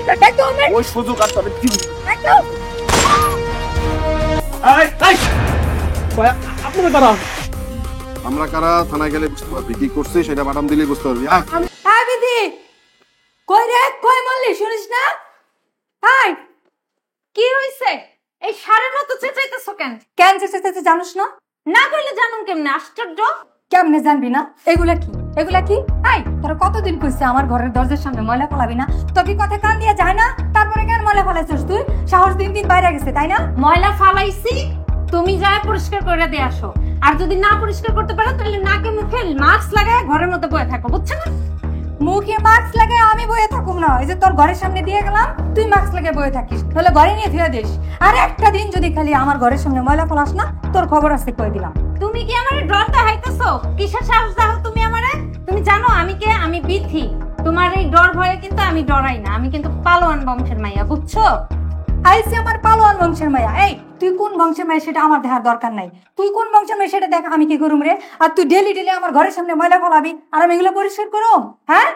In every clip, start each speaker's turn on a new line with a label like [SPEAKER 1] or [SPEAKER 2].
[SPEAKER 1] এটা ডাকো আমার
[SPEAKER 2] ওই সুযোগ আর তবে দিব।
[SPEAKER 1] ডাকো
[SPEAKER 3] আপনি কারা?
[SPEAKER 2] আমরা কারা থানায় গেলে বুঝতে পারবি কি করছে সেটা ম্যাডাম দিলেই বুঝতে পারবি।
[SPEAKER 1] হ্যাঁ দিদি কই রে কই মল্লি শুনিস না হাই কি হইছে এই সারের মতো চেঁচাইতেছো কেন
[SPEAKER 4] কেন চেঁচাইতে জানিস না?
[SPEAKER 1] না কইলে জানুম কেমনে আশ্চর্য
[SPEAKER 4] কেমনে জানবি না? এগুলা কি এগুলা কি? হাই তোরা কতদিন কইছে আমার ঘরের দরজার সামনে ময়লা ফলাবি না? তোর কি কথা কান দিয়ে যায় না? তারপরে কেন ময়লা ফলাইছিস তুই? সাহস দিন দিন বাইরে গেছে তাই না?
[SPEAKER 1] ময়লা ফালাইছি তুমি যায় পরিষ্কার করে দিয়ে আসো আর যদি না পরিষ্কার করতে পারো তাহলে নাকে মুখে মাস্ক লাগায় ঘরের মধ্যে বসে থাকো বুঝছো না
[SPEAKER 4] মুখে মাস্ক লাগে আমি বয়ে থাকুম না। এই যে তোর ঘরের সামনে দিয়ে গেলাম তুই মাস্ক লাগে বয়ে থাকিস, তাহলে ঘরে নিয়ে ধুয়ে দিস। আর একটা দিন যদি খালি আমার ঘরের সামনে ময়লা ফলাস না তোর খবর আছে কই দিলাম।
[SPEAKER 1] তুমি কি আমারে ডর দেখাইতেছো? কিসের সাহস দাও তুমি আমারে? তুমি জানো আমি কে? আমি বিথি। তোমার এই ডর ভয়ে কিন্তু আমি ডরাই না, আমি কিন্তু পালোয়ান বংশের মাইয়া বুঝছো?
[SPEAKER 4] আইসি আমার পালোয়ান বংশের মাইয়া। এই তুই কোন বংশের মাইয়া সেটা আমার দেখার দরকার নাই। তুই কোন বংশের মাইয়া সেটা দেখ আমি কি করুম রে? আর তুই ডেলি ডেলি আমার ঘরের সামনে ময়লা ফলাবি আর আমি এগুলো পরিষ্কার করুম? হ্যাঁ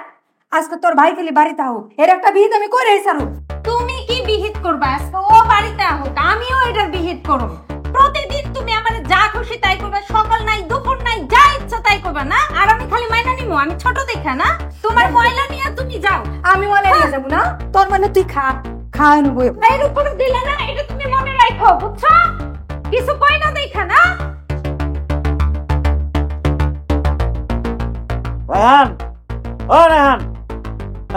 [SPEAKER 4] আজকে তোর ভাই খালি বাড়িতে হোক এর একটা বিহিত আমি করে সারু।
[SPEAKER 1] তুমি কি বিহিত করবা? আজকে ও বাড়িতে হোক আমিও এটার বিহিত করব। প্রতিদিন তুমি আমারে যা খুশি তাই করবে, সকাল নাই দুপুর নাই যা ইচ্ছা তাই করবে না? আর আমি খালি মাইনা নিমু? আমি ছোট দেখা না? তোমার ময়লা নিয়ে তুমি যাও,
[SPEAKER 4] আমি ময়লা নিয়ে যাবো না? তোর মানে তুই খা খাওয়া নেবো।
[SPEAKER 1] এর উপরে দিলে না, এটা তুমি মনে রাখো বুঝছো? কিছু কই না দেখা না।
[SPEAKER 3] রায়হান, ও রায়হান,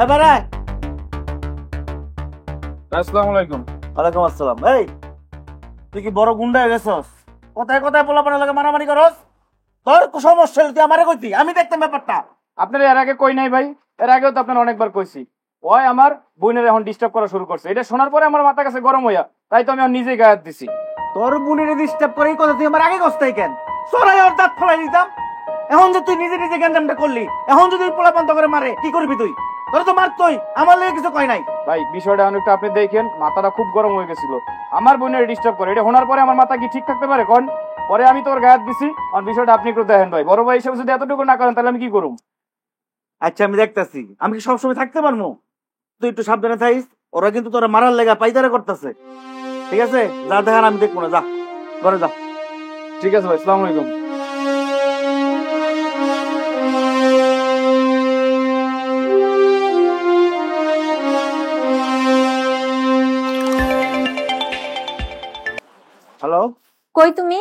[SPEAKER 3] এবার আয়।
[SPEAKER 2] আসসালামু আলাইকুম।
[SPEAKER 3] ওয়ালাইকুম আসসালাম। এই তুই কি বড় গুন্ডা হয়ে গেছস? কোথায় কোথায় পোলাপানের লাগে মারামারি করস? তোর সমস্যা তুই আমারে কইতি, আমি দেখতাম ব্যাপারটা।
[SPEAKER 5] আপনার এর আগে কই নাই ভাই, এর আগেও তো আপনার অনেকবার কইছি। ওই আমার বোনের এখন ডিস্টার্ব করা শুরু করছে, এটা শোনার পরে আমার মাথা কাছে গরম হইয়া তাই তো আমি নিজেই গায়ে দিছি।
[SPEAKER 3] তোর বোনের ডিস্টার্ব করে কথা তুই আমার আগে কষ্ট কেন? সরাই ওর দাঁত ফলাই দিতাম। এখন যে তুই নিজে নিজে গ্যাঞ্জামটা করলি, এখন যদি পোলাপান্ত করে মারে কি করবি তুই? তোর তো মারতই, আমার লেগে কিছু কয় নাই।
[SPEAKER 5] ভাই বিষয়টা অনেকটা আপনি দেখেন, মাথাটা খুব গরম হয়ে গেছিল। আমার বোনের ডিস্টার্ব করে, এটা শোনার পরে আমার মাথা কি ঠিক থাকতে পারে কোন? পরে আমি তোর গায়ে দিছি, আর বিষয়টা আপনি একটু দেখেন ভাই। বড় ভাই হিসেবে যদি এতটুকু না করেন তাহলে আমি কি করুম?
[SPEAKER 3] আচ্ছা আমি দেখতাছি, আমি কি সবসময় থাকতে পারবো? তুই একটু সাবধানে থাকিস, ওরা কিন্তু তোরা মারার লেগা পাইতারা করতেছে। ঠিক আছে, যা দেখান আমি দেখবো না, যা ঘরে যা।
[SPEAKER 5] ঠিক আছে ভাই, আসসালামু আলাইকুম।
[SPEAKER 3] হ্যালো,
[SPEAKER 1] কই তুমি?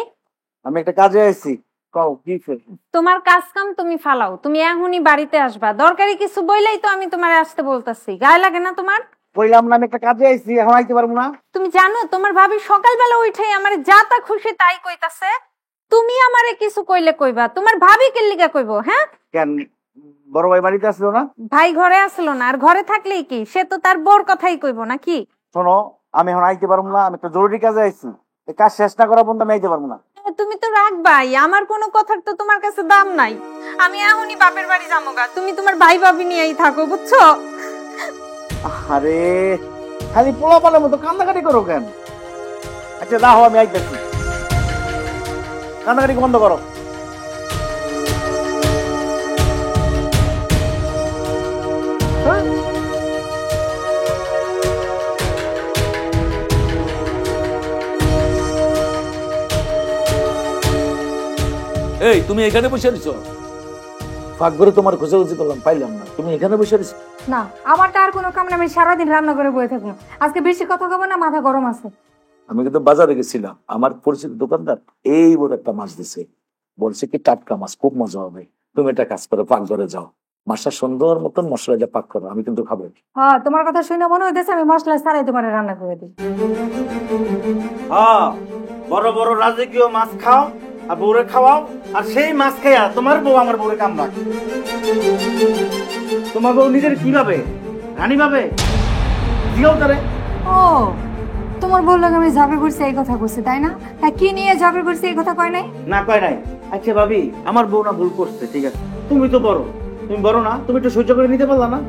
[SPEAKER 3] আমি একটা কাজে আইছি। কও কি ফের?
[SPEAKER 1] তোমার কাজ কাম তুমি ফালাও, তুমি এখনই বাড়িতে আসবা। দরকারি কিছু বইলেই তো আমি তোমার আসতে বলতাছি, গায়ে লাগে না তোমার?
[SPEAKER 3] কইলাম না আমি একটা কাজে আইছি, এখন আইতে পারবো না।
[SPEAKER 1] তুমি জানো তোমার ভাবি সকালবেলা উঠেই আমারে যা তা খুশি তাই কইতাছে। তুমি আমারে কিছু কইলে কইবা, তোমার ভাবি কে লিগা কইবো? হ্যাঁ
[SPEAKER 3] কেন বড় ভাই বাড়িতে আসলো না?
[SPEAKER 1] ভাই ঘরে আসলো না, আর ঘরে থাকলেই কি সে তো তার বোর কথাই কইবো নাকি?
[SPEAKER 3] শোনো, আমি এখন আইতে পারবো না, আমি একটা জরুরি কাজে আইছি। এই কাজ শেষ না করা পর্যন্ত আমি আইতে পারবো না।
[SPEAKER 1] তুমি তো রাখবাই, আমার কোনো কথার তো তোমার কাছে দাম নাই। আমি এখনই বাপের বাড়ি যামোগা, তুমি তোমার ভাই ভাবি নিয়েই থাকো বুঝছো?
[SPEAKER 3] আরে খালি পোলাপানের মতো কান্দাকাটি করো কেন? আচ্ছা দাও, আমি আইতেছি। কান্দাকাটি বন্ধ করো।
[SPEAKER 6] এই তুমি এখানে বসে রয়েছো? ফাঁক করে তোমার খোঁজাখুঁজি করলাম, পাইলাম না। তুমি এখানে বসে রয়েছো?
[SPEAKER 4] না আমারটা আর কোনো কাম না, আমি সারাদিন রান্না করে বয়ে থাকবো। আজকে বেশি কথা কব না, মাথা গরম আছে।
[SPEAKER 6] আমি কিন্তু বাজারে গেছিলাম, আমার পরিচিত দোকানদার এই বড় একটা মাছ দিছে, বলছে কি টাটকা মাছ, খুব মজা হবে। তুমি একটা কাজ করো, পাক ঘরে যাও, মাছটা সুন্দর মতন মশলাটা পাক করো, আমি কিন্তু খাবো।
[SPEAKER 4] হ্যাঁ তোমার কথা শুনে মনে হইতেছে আমি মশলা ছাড়াই তোমার রান্না করে দিই।
[SPEAKER 3] হ্যাঁ, বড় বড় রাজকীয় মাছ খাও আর বউরে খাওয়াও, আর সেই মাছ খাইয়া তোমার বউ আমার বউরে কাম রাখ। তোমার বউ নিজের কি ভাবে? রানী ভাবে? জিগাও তারে।
[SPEAKER 4] ও তোমার বললো আমি ঝগড়া করছি এই কথা কইছে তাই না? হ্যাঁ কি নিয়ে ঝগড়া করছি এই কথা কয় নাই?
[SPEAKER 3] না কয় নাই। আচ্ছা ভাবি, আমার বউ না ভুল করছে, ঠিক আছে, তুমি তো বড়, তুমি বড় না, তুমি একটু সহ্য করে নিতে পারলা না?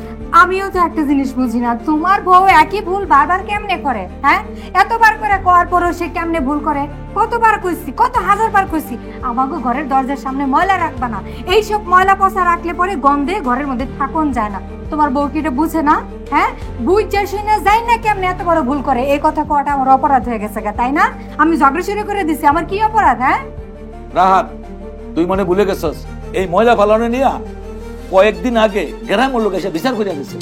[SPEAKER 4] আমিও তো একটা জিনিস বুঝি না, তোমার বউ একই ভুল বারবার কেমনে করে? হ্যাঁ, এতবার করে করার পরও সে কেমনে ভুল করে? কতবার কইছি, কত হাজার বার কইছি আমাকে ঘরের দরজার সামনে ময়লা রাখবা না, এইসব ময়লা পচা রাখলে পরে গন্ধে ঘরের মধ্যে থাকুন যায় না। তোমার বউ কি এটা বুঝে না? হ্যাঁ, বুঝছে শুনে যাই না কেমনে এত বড় ভুল করে? এই কথা কটা আমার অপরাধ হয়ে গেছে গা, তাই না? আমি ঝগড়া শুরু করে দিছি, আমার কি অপরাধ? হ্যাঁ,
[SPEAKER 6] রাহাত, তুই মনে ভুলে গেছস এই ময়লা ফালানো নিয়ে কয়েকদিন আগে গ্রামের লোক এসে বিচার করে গেছে।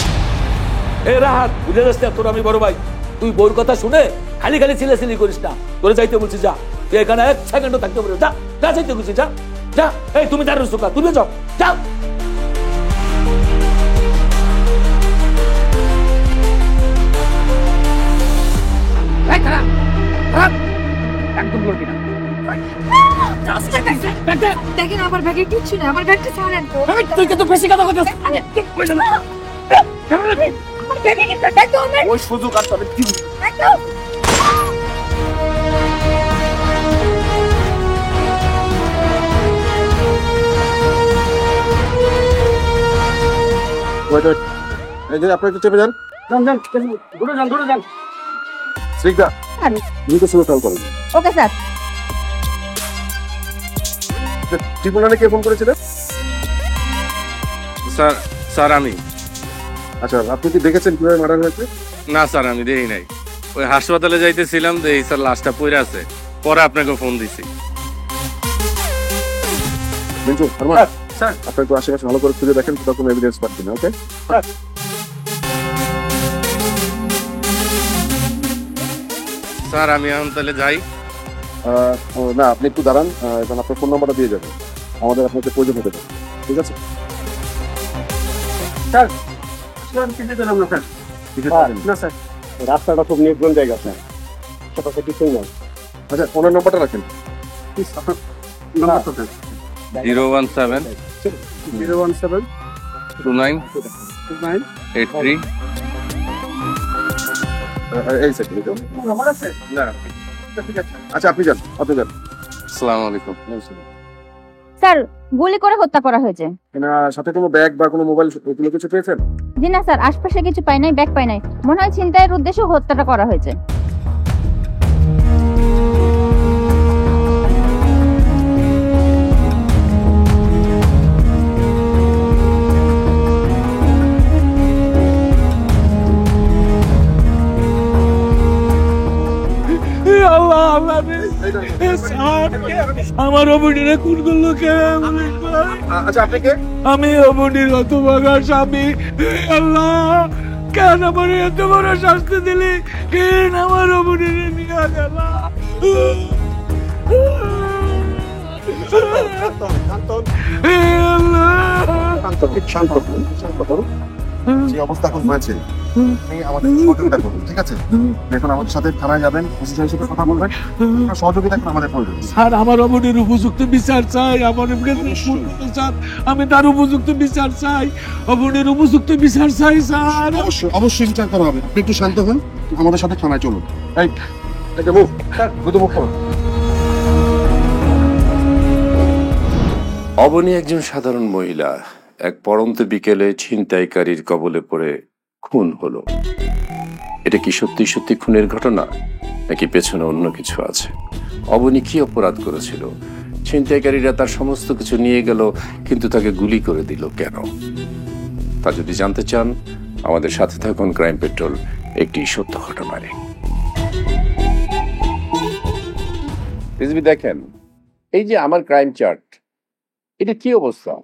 [SPEAKER 6] এ রাহাত, ভুলে যাস না, তোর আমি বড় ভাই। তুই বউর কথা শুনে খালি খালি ছিলেছিলি করিস না। তোরে যাইতে বলছি যা, তুই এখানে 1 সেকেন্ডও থাকতে পারবি যা, যা যাইতে বলছি যা যা। এই তুমি দাঁড়িয়ে সুকা, তুমি যাও যাও।
[SPEAKER 5] একদম করবি না।
[SPEAKER 4] দেখেন আমার ব্যাগে কিচ্ছু না, আমার ব্যাগটা ছাড়েন তো।
[SPEAKER 5] তুই কিন্তু বেশি কথা বলছিস।
[SPEAKER 4] আমার ব্যাগে কিন্তু দেখো না,
[SPEAKER 2] ওই সুযোগ আর তবে কি
[SPEAKER 4] দেখো।
[SPEAKER 2] ওয়েট, এই যে আপনি একটু চেপে যান।
[SPEAKER 5] দূরে যান।
[SPEAKER 2] শ্রীকা, তুমি তো শুনে ফেল করেন।
[SPEAKER 1] Okay sir.
[SPEAKER 2] ট্রিপুনারে কে ফোন করেছিলেন?
[SPEAKER 7] স্যার আমি
[SPEAKER 2] আচ্ছা, আপনি কি দেখেছেন কিভাবে মার্ডার হয়েছে?
[SPEAKER 7] না স্যার, আমি দেখি নাই। ওই হাসপাতালে যাইতেছিলাম, দেখি স্যার লাশটা পড়ে আছে, পরে আপনাকে ফোন দিছি।
[SPEAKER 2] মিন্টু, আরমান, স্যার আপনি একটু আশেপাশে ভালো করে খুঁজে দেখেন, কোথাও কোনো এভিডেন্স পাচ্ছি না। ওকে
[SPEAKER 7] স্যার আমি এখন তাহলে যাই।
[SPEAKER 2] না, আপনি একটু দাঁড়ান, এখন আপনার ফোন নাম্বারটা দিয়ে যাবেন, আমাদের আপনাকে প্রয়োজন হতে পারে। ঠিক আছে
[SPEAKER 3] স্যার, স্যার কিছু দিলাম না স্যার। না স্যার, রাস্তাটা খুব নির্জন জায়গা স্যার, সেটাতে কিছুই নাই।
[SPEAKER 2] আচ্ছা, ফোনের নাম্বারটা রাখেন।
[SPEAKER 3] নাম্বারটা দেন।
[SPEAKER 7] 017
[SPEAKER 3] 017
[SPEAKER 7] 29
[SPEAKER 3] 29
[SPEAKER 7] 83।
[SPEAKER 2] এই সেকেন্ড।
[SPEAKER 3] নাম্বার আছে?
[SPEAKER 7] না,
[SPEAKER 3] ঠিক আছে।
[SPEAKER 2] আচ্ছা, আপনি যান।
[SPEAKER 7] আসসালামু আলাইকুম।
[SPEAKER 1] স্যার, গুলি করে হত্যা করা হয়েছে।
[SPEAKER 2] সাথে কোনো ব্যাগ বা কোনো মোবাইল এগুলো কিছু পেয়েছেন?
[SPEAKER 1] জি না স্যার, আশপাশে কিছু পাই নাই, ব্যাগ পাই নাই। মনে হয় ছিনতাইয়ের উদ্দেশ্যে হত্যাটা করা হয়েছে।
[SPEAKER 6] আল্লাহ আল্লাহ রে, স্যার, আমার অবনীরে খুন করলো কে?
[SPEAKER 2] আচ্ছা, আপনি কে?
[SPEAKER 6] আমি অবনীর হতভাগা স্বামী। আল্লাহ, কেন আমার এত বড় শাস্তি দিলি? কেন আমার অবনীরে নিয়ে গেল?
[SPEAKER 2] যে অবস্থা এখন হয়েছে, আপনি আমাদের সহযোগিতা করুন। ঠিক আছে, এখন আমাদের সাথে থানায় যাবেন, ওসি সাহেবের সাথে কথা বলবেন। আপনার সহযোগিতা এখন আমাদের প্রয়োজন।
[SPEAKER 6] স্যার, আমার অবনীর উপযুক্ত বিচার চাই। আমার স্যার, আমি তার উপযুক্ত বিচার চাই। অবনীর উপযুক্ত বিচার চাই স্যার।
[SPEAKER 2] অবশ্যই বিচার করা হবে। আপনি একটু শান্ত হন, আমাদের সাথে থানায় চলুন। এই মুভ স্যার, দ্রুত মুভ করুন।
[SPEAKER 8] অবনী একজন সাধারণ মহিলা এক পড়ন্ত বিকেলে ছিনতাইকারীর কবলে পড়ে খুন হলো। এটা কি সত্যি সত্যি খুনের ঘটনা, নাকি পেছনে অন্য কিছু আছে? অবনী কি অপরাধ করেছিল? ছিনতাইকারীরা তার সমস্ত কিছু নিয়ে গেল, কিন্তু তাকে গুলি করে দিল কেন? তা যদি জানতে চান, আমাদের সাথে থাকুন ক্রাইম পেট্রোল একটি সত্য ঘটনায়। দেখেন, এই যে আমার ক্রাইম চার্ট, এটা কি অবস্থা?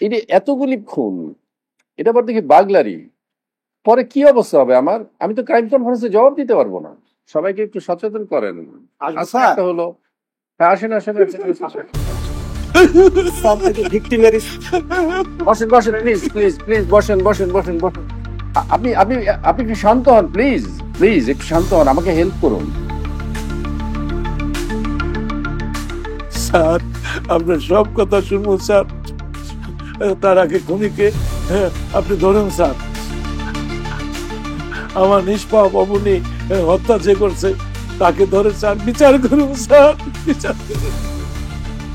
[SPEAKER 8] এটা এতগুলি খুন, এটা আবার দেখি বাগলারি, পরে কি অবস্থা হবে আমার? আমি তো ক্রাইম কনফারেন্সে জবাব দিতে পারবো না। সবাইকে একটু সচেতন করেন। আচ্ছা, একটা হলো, হ্যাঁ আসেন। বসেন প্লিজ বসেন। আপনি একটু শান্ত হন, প্লিজ একটু শান্ত হন, আমাকে হেল্প করুন।
[SPEAKER 6] স্যার, আপনার সব কথা শুনবো স্যার, তার আগে খুনিকে আপনি ধরুন স্যার। আমার নিষ্পাপ অবনী হত্যা যে করছে তাকে ধরে স্যার বিচার করুন স্যার, বিচার করুন।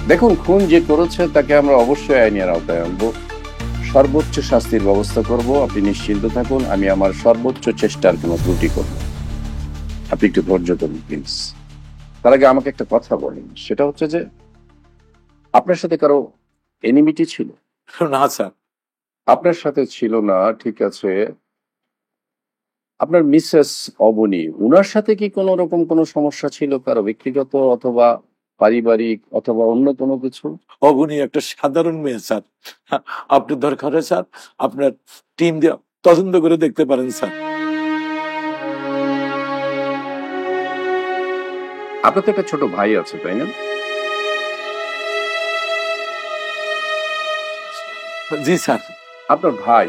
[SPEAKER 8] দেখুন, খুন যে করেছে তাকে আমরা অবশ্যই আইনের আওতায় আনবো। সর্বোচ্চ শাস্তির ব্যবস্থা করব, আপনি নিশ্চিন্ত থাকুন। আমি আমার সর্বোচ্চ চেষ্টার কোনো ত্রুটি করব। আপনি একটু ধৈর্য ধরুন প্লিজ। তার আগে আমাকে একটা কথা বলেন, সেটা হচ্ছে যে আপনার সাথে কারো এনিমিটি ছিল?
[SPEAKER 6] না স্যার।
[SPEAKER 8] আপনার সাথে ছিল না, ঠিক আছে। আপনার মিসেস অবনী, উনার সাথে কি কোনো রকম কোনো সমস্যা ছিল, কারো ব্যক্তিগত অথবা পারিবারিক অথবা অন্য কোনো কিছু?
[SPEAKER 6] অবনী একটা সাধারণ মেয়ে স্যার। আপনি দরকার হয় স্যার আপনার টিম দিয়ে তদন্ত করে দেখতে পারেন স্যার।
[SPEAKER 8] আপনার তো একটা ছোট ভাই আছে, তাই না?
[SPEAKER 6] জি স্যার।
[SPEAKER 8] আপনার ভাই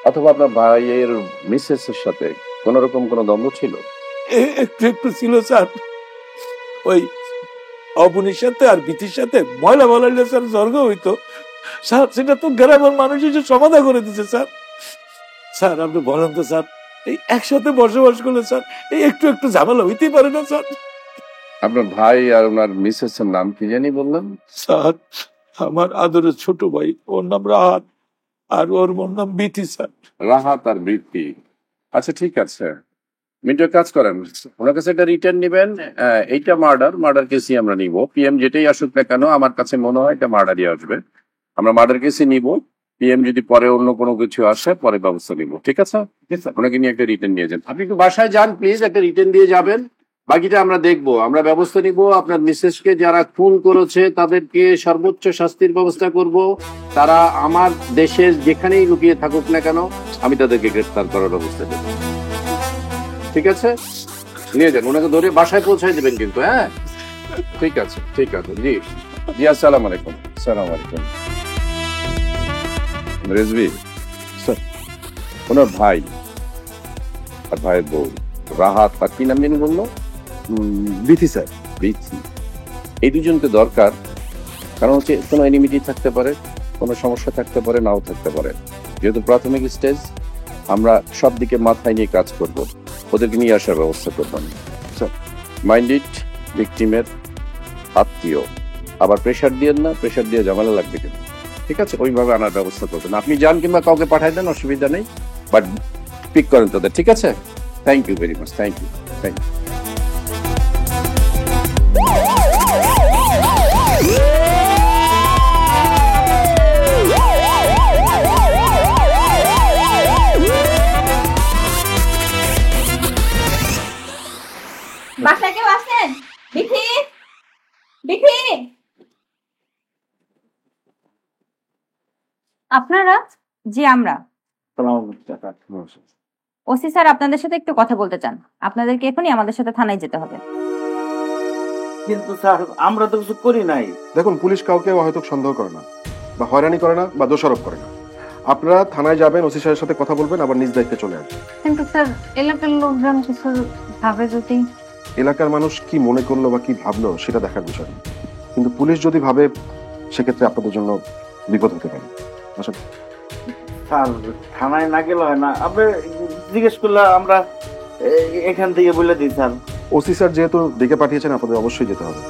[SPEAKER 8] অথবা আপনার ভাইয়ের মিসেস এর সাথে কোন রকম কোনো দ্বন্দ্ব ছিল?
[SPEAKER 6] একটু একটু ছিল স্যার। ওই অবনীর সাথে আর বিথির সাথে ময়লা বলাইলে স্যার স্বর্গ হইতো স্যার। সেটা তো গ্রামের মানুষ এসে সমাধা করে দিচ্ছে স্যার। স্যার আপনি বলেন তো স্যার, এই একসাথে বসবাস করলে স্যার এই একটু একটু ঝামেলা হইতেই পারে না স্যার?
[SPEAKER 8] আপনার ভাই আর ওনার মিসেস এর নাম কি জানি বললেন?
[SPEAKER 6] স্যার আমার আদরের ছোট ভাই, ওর নাম রাহাত, আর ওর বোন নাম বিথি স্যার।
[SPEAKER 8] রাহাত আর বৃত্তি। আচ্ছা ঠিক আছে, মিন্টু কাজ করেন, ওনার কাছে একটা রিটার্ন নেবেন। এইটা মার্ডার কেসই আমরা নিব। পিএম যেটাই আসুক না কেন, আমার কাছে মনে হয় এটা মার্ডারই আসবে। আমরা মার্ডার কেসই নিব। পিএম যদি পরে অন্য কোনো কিছু আসে পরে ব্যবস্থা নিব, ঠিক আছে? ওনাকে নিয়ে একটা রিটার্ন নিয়ে যান। আপনি একটু বাসায় যান প্লিজ, একটা রিটার্ন দিয়ে যাবেন। বাকিটা আমরা দেখবো, আমরা ব্যবস্থা নিব। আপনার মিসেসকে যারা খুন করেছে তাদেরকে সর্বোচ্চ শাস্তির ব্যবস্থা করব। তারা আমার দেশের যেখানেই লুকিয়ে থাকুক না কেন, আমি তাদেরকে গ্রেফতার করার ব্যবস্থা দেব, ঠিক আছে? নিয়ে যান, ওনাকে ধরে বাসায় পৌঁছায় দেবেন কিন্তু। হ্যাঁ ঠিক আছে, ঠিক আছে। জি জি, আসসালামু আলাইকুম। আসসালামু আলাইকুম। রেজভি স্যার, ওনার ভাই আর ভাইয়ের বউ রাহাত আর কি নাম জানি বললো?
[SPEAKER 2] বিথি স্যার।
[SPEAKER 8] বিথি। এই দুজনকে দরকার, কারণ হচ্ছে কোনো এনিমিটি থাকতে পারে, কোনো সমস্যা থাকতে পারে, নাও থাকতে পারে। যেহেতু প্রাথমিক স্টেজ, আমরা সব দিকে মাথায় নিয়ে কাজ করব, ওদেরকে নিয়ে আসার ব্যবস্থা করবেন স্যার। মাইন্ড ইট, ভিকটিমের আত্মীয়, আবার প্রেশার দিয়েন না, প্রেশার দিয়ে ঝামেলা লাগবে কিন্তু, ঠিক আছে? ওইভাবে আনার ব্যবস্থা করবেন। আপনি যান কিংবা কাউকে পাঠাই দেন, অসুবিধা নেই, বাট পিক করেন তাদের, ঠিক আছে? Thank you very much, thank you, thank you.
[SPEAKER 1] বাসায় কেউ আছেন? বিথি, বিথি। আপনারা? জি আমরা। ওসি স্যার আপনাদের সাথে একটু কথা বলতে চান। আপনাদেরকে এখনই আমাদের সাথে থানায় যেতে হবে।
[SPEAKER 3] কিন্তু স্যার আমরা তো কিছু করি নাই।
[SPEAKER 2] দেখুন, পুলিশ কাউকে হয়তো সন্দেহ করে না, বা হয়রানি করে না, বা দোষারোপ করে না। আপনারা থানায় যাবেন, ওসি সাহেবের সাথে কথা বলবেন, আবার নিজ দায়িত্বে চলে আসবেন।
[SPEAKER 4] কিন্তু স্যার এলাকার লোকজন কিছু ভাবে যদি।
[SPEAKER 2] এলাকার মানুষ কি মনে করলো বা কি ভাবলো সেটা দেখার বিষয় না, কিন্তু পুলিশ যদি ভাবে সেক্ষেত্রে আপনাদের জন্য বিপদ হতে পারে। আচ্ছা
[SPEAKER 3] স্যার থানায় না গেলে হয় না, আপনি জিজ্ঞেস করলে আমরা এখান থেকে বলে দিই স্যার।
[SPEAKER 2] ওসি স্যার যেহেতু ডেকে পাঠিয়েছেন, আপনাদের অবশ্যই যেতে হবে।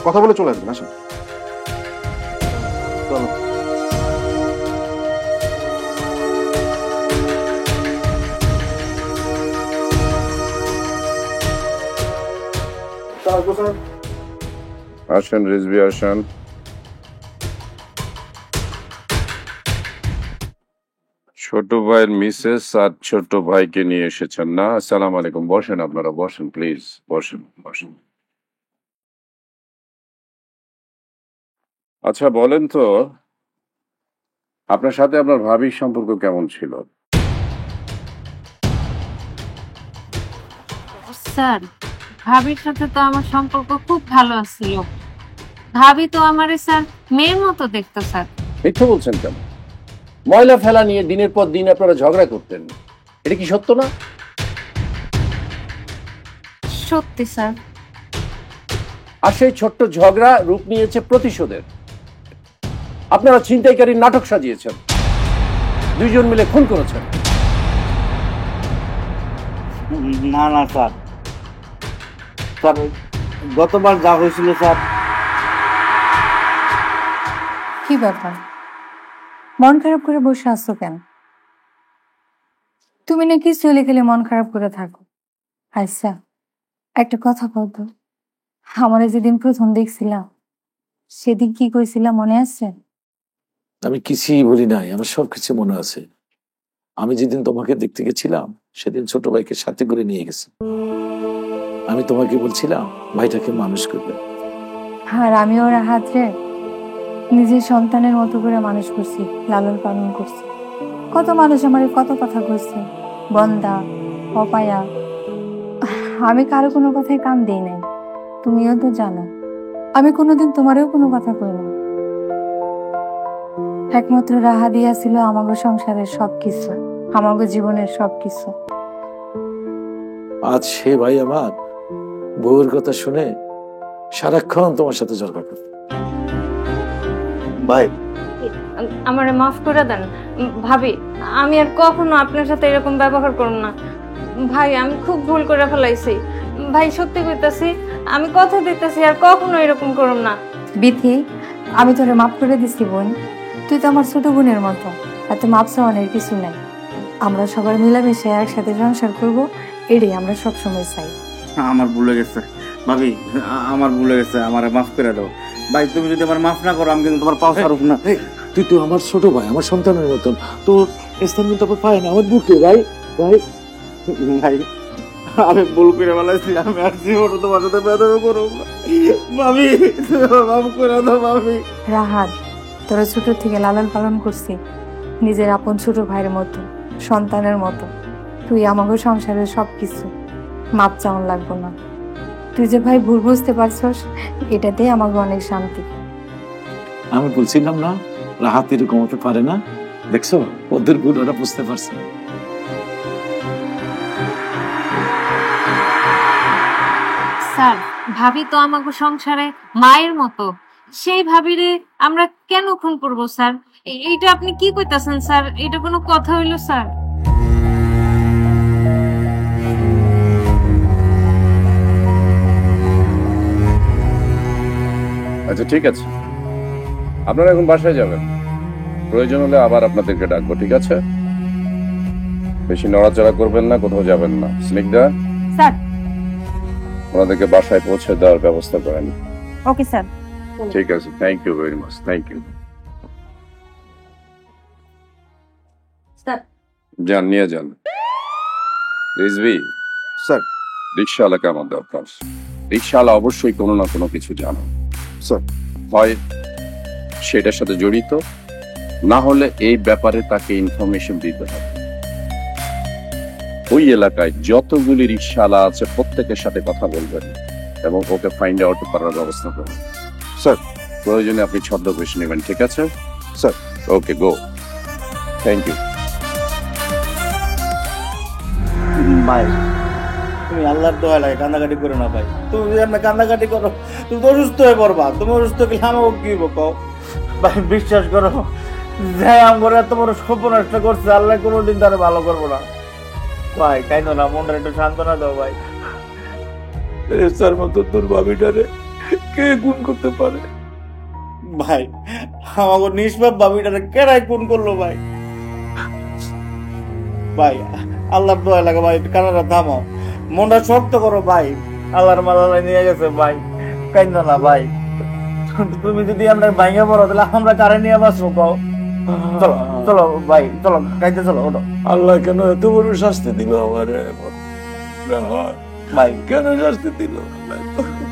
[SPEAKER 2] কথা বলে চলে আসবেন। আসেন।
[SPEAKER 3] চলো।
[SPEAKER 8] আসেন রিজভি, আসেন। ছোট ভাইয়ের মিসেস আর ছোট ভাইকে নিয়ে এসেছেন না? আসসালামু আলাইকুম। বসেন, আপনারা বসেন প্লিজ, বসেন বসেন। আচ্ছা বলেন তো, আপনার সাথে আপনার ভাবির সম্পর্ক কেমন ছিল?
[SPEAKER 9] স্যার ভাবির সাথে তো আমার সম্পর্ক খুব ভালো ছিল। ভাবি তো আমারে স্যার মেয়ের মতো দেখতো স্যার।
[SPEAKER 8] মিথ্যে বলছেন কেন? ময়লা ফেলা নিয়ে দিনের পর দিন আপনারা ঝগড়া করতেন, এটা কি সত্য না?
[SPEAKER 9] সত্যি স্যার।
[SPEAKER 8] আর সেই ছোট্ট ঝগড়া রূপ নিয়েছে প্রতিশোধের। আপনারা ছিনতাইকারীর নাটক সাজিয়েছেন, দুইজন মিলে খুন করেছেন।
[SPEAKER 3] না না স্যার, স্যার গতবার যা হয়েছিল স্যার।
[SPEAKER 4] কি ব্যাপার? মন খারাপ করে বসে আসছো কেন? তুমি নাকি চলে গেলে মন খারাপ করে থাকো। আচ্ছা, একটা কথা বলতো, আমার যেদিন প্রথম দেখছিলাম সেদিন কি কইছিলাম মনে আছে?
[SPEAKER 6] আমি কিছুই বলি নাই, আমার সবকিছু মনে আছে। আমি যেদিন তোমাকে দেখতে গেছিলাম সেদিন ছোট ভাইকে সাথে করে নিয়ে গেছি। আমি তোমাকে বলছিলাম ভাইটাকে মানুষ করবে।
[SPEAKER 4] আর আমি ওর হাতে নিজের সন্তানের মতো করে মানুষ করছি, লালন পালন করছি। কত মানুষ আমার কত কথা কইছে, বন্দা, অপায়া। আমি কারো কোনো কথায় কান দিই নাই, তুমিও তো জানো। আমি কোনোদিন তোমারও কোনো কথা কই না। একমাত্র রাহা দিয়া ছিল আমাগো সংসারের সবকিছু, আমাগো জীবনের সবকিছু।
[SPEAKER 6] আজ সে ভাই আমার বউয়ের কথা শুনে সারাক্ষণ তোমার সাথে ঝগড়া করে।
[SPEAKER 3] ভাই
[SPEAKER 9] আমারে মাফ করে দেন ভাবি, আমি আর কখনো আপনার সাথে এরকম ব্যবহার করব না। ভাই আমি খুব ভুল করে ফেলাইছি ভাই, সত্যি কইতাছি, আমি কথা দিতেছি আর কখনো এরকম করব না।
[SPEAKER 4] বিথি, আমি তোরে মাফ করে দিছি বোন। তুই তো আমার ছোট বোনের মতো, এত মাপ চাওয়ানোর কিছু নাই। আমরা সবাই মিলেমিশে একসাথে সংসার করবো, এটাই আমরা সবসময় চাই।
[SPEAKER 3] আমার ভুলে গেছে ভাবি, আমার ভুলে গেছে, আমার মাফ করে দাও ভাই। তুমি যদি আমার মাফ না করো আমি কিন্তু তোমার পাও ছাড়ব না।
[SPEAKER 6] তুই তো আমার ছোট ভাই, আমার সন্তানের মতন, তোর স্থান কিন্তু আমার পায় না আমার বুকে। ভাই ভাই
[SPEAKER 3] ভাই আমি ভুল করে ফেলাইছি, আমি আর জীবনে তোমার সাথে বেদবি করব না ভাবি, মাফ করে দাও ভাবি।
[SPEAKER 4] রাহাত, তোরা ছোট থেকে লালন পালন করছি নিজের আপন ছোট ভাইয়ের মতো, সন্তানের মতো। তুই আমাকে সংসারের সবকিছু, মাপ চাওয়ান লাগবো না। তুই যে ভাই ভুল বুঝতে পারছস, এটাতেই আমাকে অনেক শান্তি।
[SPEAKER 6] আমি বলছিলাম না রাহাত এরকম হতে পারে না, দেখছো ওদের ভুল ওরা বুঝতে পারছে।
[SPEAKER 9] স্যার, ভাবি তো আমাকে সংসারে মায়ের মতো, সেই ভাবিরে আমরা কেন খুন করব স্যার? এইটা আপনি কি কইতাছেন স্যার? এটা কোনো কথা হইল স্যার?
[SPEAKER 8] আচ্ছা ঠিক আছে, আপনারা এখন বাসায় যাবেন, প্রয়োজন হলে আবার আপনাদেরকে ডাকবো, ঠিক আছে? বেশি নড়াচড়া করবেন না, কোথাও যাবেন না। স্নিগ্ধা,
[SPEAKER 1] স্যার।
[SPEAKER 8] ওনাদেরকে বাসায় পৌঁছে দেওয়ার ব্যবস্থা করেন।
[SPEAKER 1] Okay sir.
[SPEAKER 8] ঠিক আছে, thank you very much, thank you.
[SPEAKER 1] Sir.
[SPEAKER 8] যান, নিয়ে যান। রিজভি
[SPEAKER 2] স্যার।
[SPEAKER 8] রিক্সাওয়ালাকে আমার দরকার। রিক্সাওয়ালা অবশ্যই কোনো না কোনো কিছু জানো
[SPEAKER 2] স্যার।
[SPEAKER 8] হয় সেটার সাথে জড়িত, না হলে এই ব্যাপারে তাকে ইনফরমেশন দিতে হবে। ওই এলাকায় যতগুলি রিক্সাওয়ালা আছে প্রত্যেকের সাথে কথা বলবেন এবং ওকে ফাইন্ড আউট করার ব্যবস্থা করবেন।
[SPEAKER 2] স্যার।
[SPEAKER 8] প্রয়োজনে আপনি ছদ্মবেশ নেবেন, ঠিক আছে
[SPEAKER 2] sir?
[SPEAKER 8] Okay, go. Thank you.
[SPEAKER 3] ভাই তুমি আল্লাহর দোয়া লাগে কান্দাকাটি করো না ভাই। তুমি যদি আমরা কান্দাকাটি করো তুমি তো অসুস্থ হয়ে পড়বা। তুমি অসুস্থ গেলে আমাকে কি কও ভাই? বিশ্বাস করো, যে আমার এত বড় সর্বনাশ করছে আল্লাহ কোনোদিন তারা ভালো করবো না ভাই। তাই না, মনটা একটু সান্ত্বনা দাও ভাই।
[SPEAKER 6] রেসার মতো তোর ভাবিটারে কে গুণ করতে পারে
[SPEAKER 3] ভাই? আমাকে নিষ্পাপ ভাবিটারে কেরাই খুন করলো ভাই? ভাই আল্লাহর দোয়া লাগে ভাই, কান্নাটা থামাও, মনটা শক্ত করো ভাই। আল্লাহর মালায় নিয়ে গেছে ভাই, কাইন্দো না ভাই। তুমি যদি আমরা ভাইঙ্গা পড়ো তাহলে আমরা কারে নিয়ে বাঁচবো কও? চলো চলো ভাই, চলো কাইতে চলো, ওঠো।
[SPEAKER 6] আল্লাহ কেন এত বড় শাস্তি দিল আমার
[SPEAKER 3] ভাই?
[SPEAKER 6] কেন শাস্তি দিল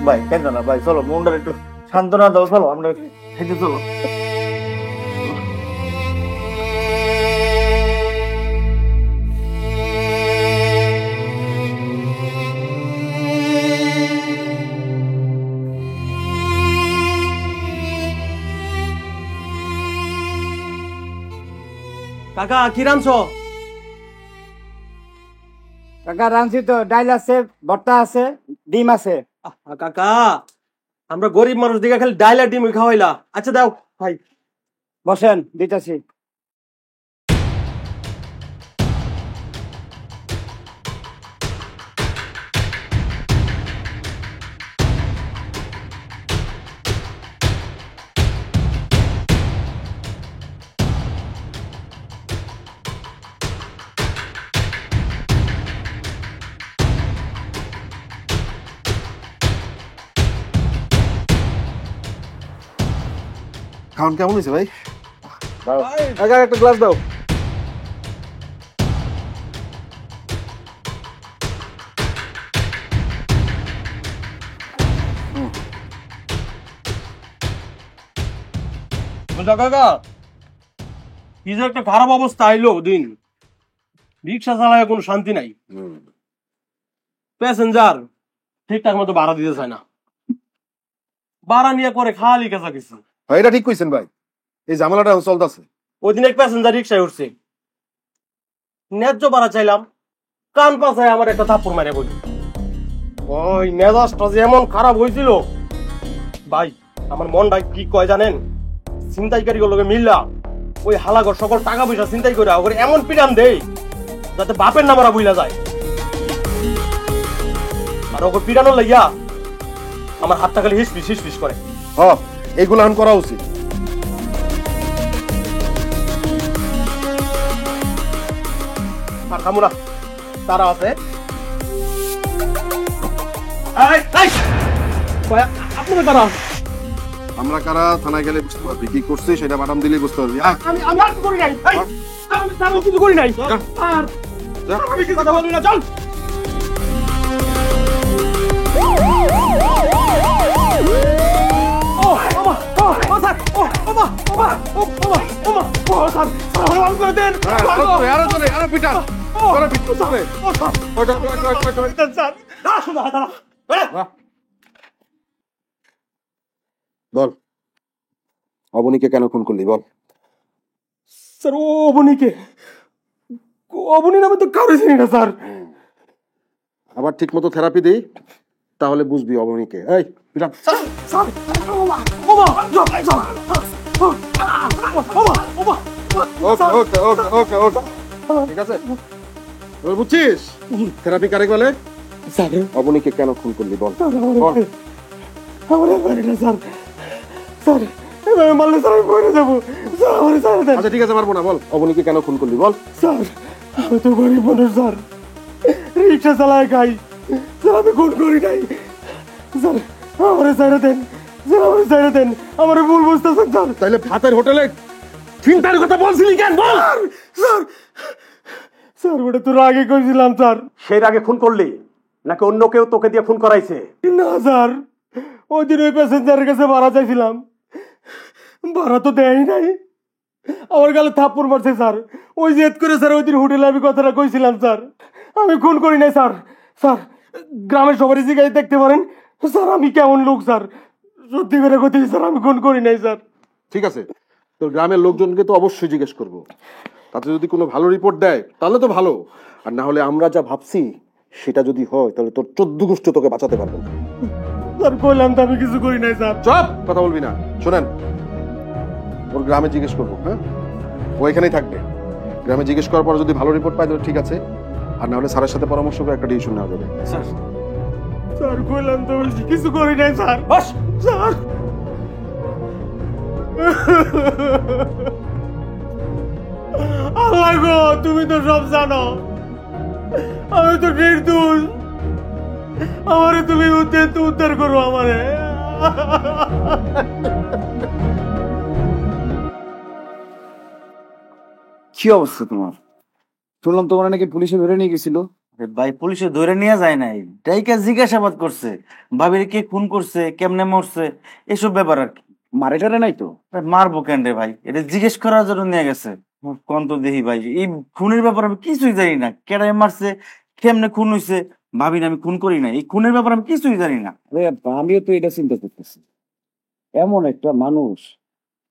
[SPEAKER 3] ভাই কাইন্দো না ভাই, চলো মনটা একটু সান্ত্বনা দাও, চলো আমরা খাইতে চলো।
[SPEAKER 10] কাকা কি রাঁধছো?
[SPEAKER 3] কাকা রাঁধছি তো, ডাইল আছে, ভর্তা আছে, ডিম আছে।
[SPEAKER 10] কাকা আমরা গরিব মানুষ দিকে খালি ডাইল আর ডিম খাওয়াইলা। আচ্ছা দাও ভাই,
[SPEAKER 3] বসেন, দিতেছি।
[SPEAKER 2] খাওয়ান কেমন হয়েছে ভাই?
[SPEAKER 10] একটা গ্লাস দাও। কাকা কি যে একটা খারাপ অবস্থা আইলো দিন, রিক্সা চালায় কোনো শান্তি নাই, প্যাসেঞ্জার ঠিকঠাক মতো ভাড়া দিতে চায় না, ভাড়া নিয়ে করে খালি কাছা কিছু।
[SPEAKER 2] ভাই এটা ঠিক কইছেন ভাই, এই ঝামেলাটা চলতেছে।
[SPEAKER 10] ওই দিন এক প্যাসেঞ্জার রিক্সায় উঠছে, ন্যায্য ভাড়া চাইলাম, কান পাশায় আমার একটা থাপ্পড় মারে বলি। ওই মেজাজটা যে এমন খারাপ হয়েছিল ভাই, আমার মনটা কি কয় জানেন, ছিনতাইকারী গুলোকে মিললা ওই হালাগর সকল টাকা পয়সা ছিনতাই করে ওরে এমন পিটান দেই যাতে বাপের নামারা বুইলা যায়। আর ওকে পিটানোর লাইয়া আমার হাতটা খালি হিসপিস হিসপিস করে।
[SPEAKER 2] হ্যাঁ এইগুলো এখন করা উচিত।
[SPEAKER 10] আর কামুরা তারা আছে আপনাদের তারা,
[SPEAKER 2] আমরা কারা থানায় গেলে বুঝতে পারবি, কি করছে সেটা ম্যাডাম দিলেই বুঝতে পারবি।
[SPEAKER 10] আমি আর কিছু করি নাই, আমি কিছু করি নাই, আর আমি কি কথা বলবি না, চল।
[SPEAKER 2] বল অবনীকে কেন খুন করলি বল।
[SPEAKER 10] স্যার ও অবনীকে, অবনী নামে তো কারো চিনি না স্যার।
[SPEAKER 2] আবার ঠিক মতো থেরাপি দিই তাহলে বুঝবি অবনীকে। এই পিটান। ওকে ওকে ওকে ওকে ঠিক আছে, এবার বুঝছিস থেরাপি কারে বলে। অবনীকে কেন খুন করলি বল। আচ্ছা ঠিক আছে পারবো না, বল অবনীকে কেন খুন করলি বল।
[SPEAKER 10] স্যার আমি তো গরিব মানুষ স্যার, রিক্সা চালায় খাই স্যার, আমি খুন করি নাই স্যার, আমারে ছেড়ে দেন স্যার, আমারে ছেড়ে দেন, আমারে ভুল বুঝতেছেন স্যার।
[SPEAKER 2] তাহলে ভাতের হোটেলে চিন্তার কথা বলছিলি কেন বল।
[SPEAKER 10] স্যার স্যার ওটা তো রাগে কইছিলাম স্যার।
[SPEAKER 11] সেই রাগে খুন করলি নাকি অন্য কেউ তোকে দিয়ে খুন করাইছে?
[SPEAKER 10] না স্যার, ওই দিন ওই প্যাসেঞ্জারের কাছে ভাড়া চাইছিলাম, ভাড়া তো দেয়ই নাই, আমার গালে থাপ্পড় মারছে স্যার। ওই জেদ করে স্যার ওই দিন হোটেলে আমি কথাটা কইছিলাম স্যার, আমি খুন করি নাই স্যার। স্যার গ্রামের সবারই জিগাই দেখতে পারেন স্যার আমি কেমন লোক স্যার, সত্যি করে কথা স্যার আমি খুন করি নাই স্যার।
[SPEAKER 2] ঠিক আছে, তোর গ্রামের লোকজনকে তো অবশ্যই জিজ্ঞেস করবো, তাতে যদি কোনো ভালো রিপোর্ট দেয় তাহলে তো ভালো, আর না হলে আমরা যা ভাবছি সেটা যদি হয় তাহলে তোর 14 গোষ্ঠী তোকে বাঁচাতে পারবো না।
[SPEAKER 10] স্যার কইলাম তো আমি কিছু করি নাই স্যার।
[SPEAKER 2] চুপ, কথা বলবি না। শোনেন ওর গ্রামে জিজ্ঞেস করবো, হ্যাঁ ও এখানেই থাকবে, গ্রামে জিজ্ঞেস করার পর যদি ভালো রিপোর্ট পাই তাহলে ঠিক আছে, আর না হলে স্যারের সাথে পরামর্শ করে একটা ডিসিশন নেওয়া যাবে।
[SPEAKER 10] স্যার কইলাম তো কিছু করি নাই স্যার। স্যার আল্লাহ গো তুমি তো সব জানো, আমি তো নির্দোষ, আমারে তুমি উদ্ধার করো আমারে।
[SPEAKER 3] কি অবস্থা তোমার? শুনলাম তোমার নাকি পুলিশে ধরে নিয়ে গেছিল।
[SPEAKER 12] ভাই পুলিশে ধরে নিয়ে যায় নাই, ডাইকা জিজ্ঞাসাবাদ করছে, ভাবির কে খুন করছে, কেমনে মরছে, এসব ব্যাপার আর কি।
[SPEAKER 3] মারে টারে নাই তো?
[SPEAKER 12] মারবো কেন রে ভাই, এটা জিজ্ঞেস করার জন্য নিয়ে গেছে। কোন তো দেখি ভাই, এই খুনের ব্যাপারে আমি কিছুই জানি না, কেডাই মারছে, কেমনে খুন হয়েছে, ভাবি না আমি খুন করি না, এই খুনের ব্যাপারে আমি কিছুই জানি না।
[SPEAKER 3] আমিও তো এটা চিন্তা করতেছি, এমন একটা মানুষ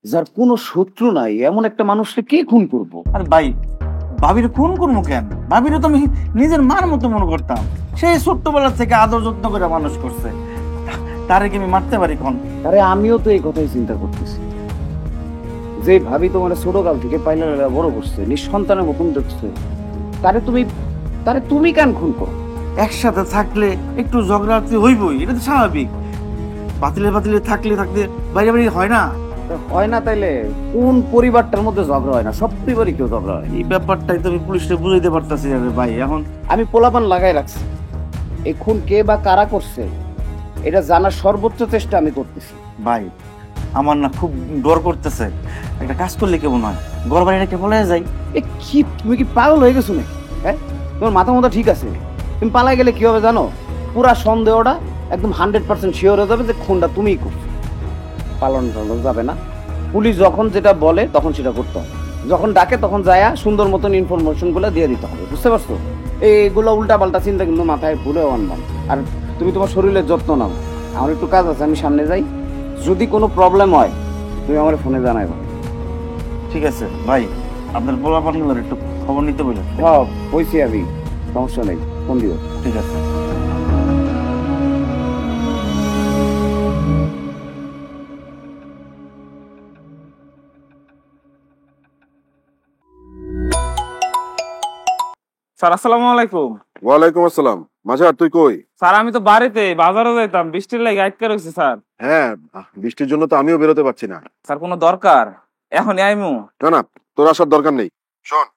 [SPEAKER 3] যার কোনো শত্রু নাই, এমন একটা মানুষকে কে খুন করবো?
[SPEAKER 12] আর ভাই ভাবির খুন করবো কেন, ভাবির তো আমি নিজের মার মতো মনে করতাম, সেই ছোট্টবেলা থেকে আদর যত্ন করে মানুষ করছে, তারে কি আমি মারতে পারি কোন?
[SPEAKER 3] আরে আমিও তো এই কথাই চিন্তা করতেছি, যে ভাবি তোমার ছোটকাল থেকে পাইলা বড় করছে, নিঃসন্তানের মতন দেখছে, তারে তুমি কেন খুন করো?
[SPEAKER 12] একসাথে থাকলে একটু ঝগড়াঝাটি হইবই, এটা তো স্বাভাবিক। বাতিলে থাকতে বাইরে বাড়ি হয় না,
[SPEAKER 3] হয় না তাইলে কোন পরিবারটার মধ্যে ঝগড়া হয় না? সব পরিবারই কেউ ঝগড়া হয়।
[SPEAKER 12] এই ব্যাপারটাই তো আমি পুলিশকে বুঝাইতে পারতাছি না ভাই। এখন
[SPEAKER 3] আমি পোলাপান লাগাই রাখছি, এই খুন কে বা কারা করছে এটা জানার সর্বোচ্চ চেষ্টা আমি করতেছি।
[SPEAKER 12] ভাই আমার না খুব ডর করতেছে। একটা কাজ করলে কেমন হয়, ঘর বাড়িটা কে বলে যাই।
[SPEAKER 13] কি তুমি কি পাগল হয়ে গেছো নাকি? হ্যাঁ, তোমার মাথা মতো ঠিক আছে? তুমি পালাই গেলে কি হবে জানো? পুরা সন্দেহটা একদম 100% শিওর হয়ে যাবে যে খুনটা তুমিই করছো। পালন যাবে না, পুলিশ যখন যেটা বলে তখন সেটা করতে হবে, যখন ডাকে তখন যায়া সুন্দর মতন ইনফরমেশন গুলো দিয়ে দিতে হবে, বুঝতে পারছো? এইগুলো উল্টা পাল্টা চিন্তা কিন্তু মাথায় ভুলেও আনবা না। আর তুমি তোমার শরীরের যত্ন নাও। আমার একটু কাজ আছে, আমি সামনে যাই। যদি কোনো প্রবলেম হয় তুমি আমার ফোনে জানাইবা।
[SPEAKER 12] ঠিক আছে ভাই, আপনার পোলাপানগুলোর একটু খবর নিতে বললেন।
[SPEAKER 13] হ্যাঁ বলছি আমি, সমস্যা নেই, ফোন দিও।
[SPEAKER 12] ঠিক আছে।
[SPEAKER 5] স্যার আসসালামু আলাইকুম।
[SPEAKER 2] ওয়ালাইকুম আসসালাম। মাঝার তুই কই?
[SPEAKER 5] স্যার আমি তো বাড়িতে বাজারে যাইতাম, বৃষ্টির লাগে আটকে রয়েছে স্যার।
[SPEAKER 2] হ্যাঁ, বৃষ্টির জন্য তো আমিও বেরোতে পারছি না।
[SPEAKER 5] স্যার কোনো দরকার? এখন আইমু
[SPEAKER 2] না না, তোর আসার দরকার নেই। শোন,